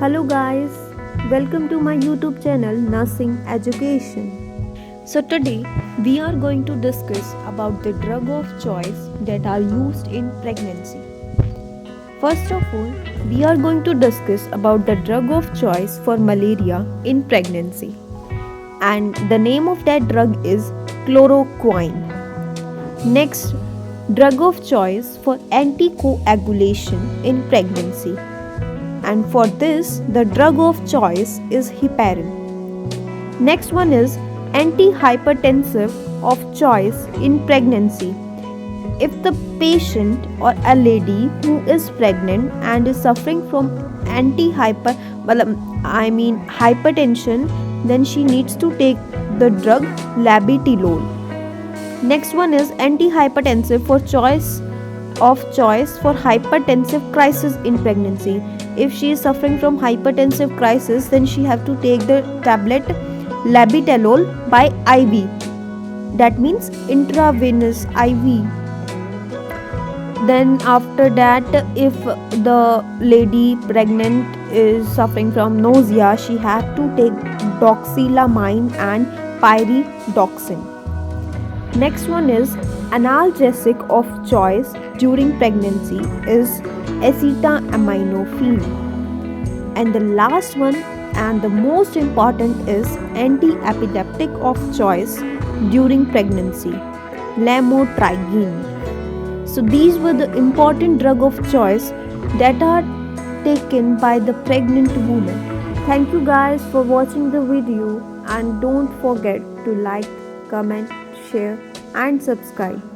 Hello guys, welcome to my YouTube channel Nursing Education. So today we are going to discuss about the drug of choice that are used in pregnancy. First of all, we are going to discuss about the drug of choice for malaria in pregnancy. And the name of that drug is chloroquine. Next, drug of choice for anticoagulation in pregnancy. And for this, the drug of choice is heparin. Next one is antihypertensive of choice in pregnancy. If the patient or a lady who is pregnant and is suffering from hypertension, then she needs to take the drug labetalol. Next one is antihypertensive for choice for hypertensive crisis in pregnancy. If she is suffering from hypertensive crisis, then she have to take the tablet labetalol by IV. That means intravenous IV. Then after that, if the lady pregnant is suffering from nausea, she have to take doxylamine and pyridoxine. Next one is analgesic of choice during pregnancy is acetaminophen. And the last one and the most important is anti-epileptic of choice during pregnancy, lamotrigine. So these were the important drug of choice that are taken by the pregnant woman. Thank you guys for watching the video and don't forget to like, comment, share and subscribe.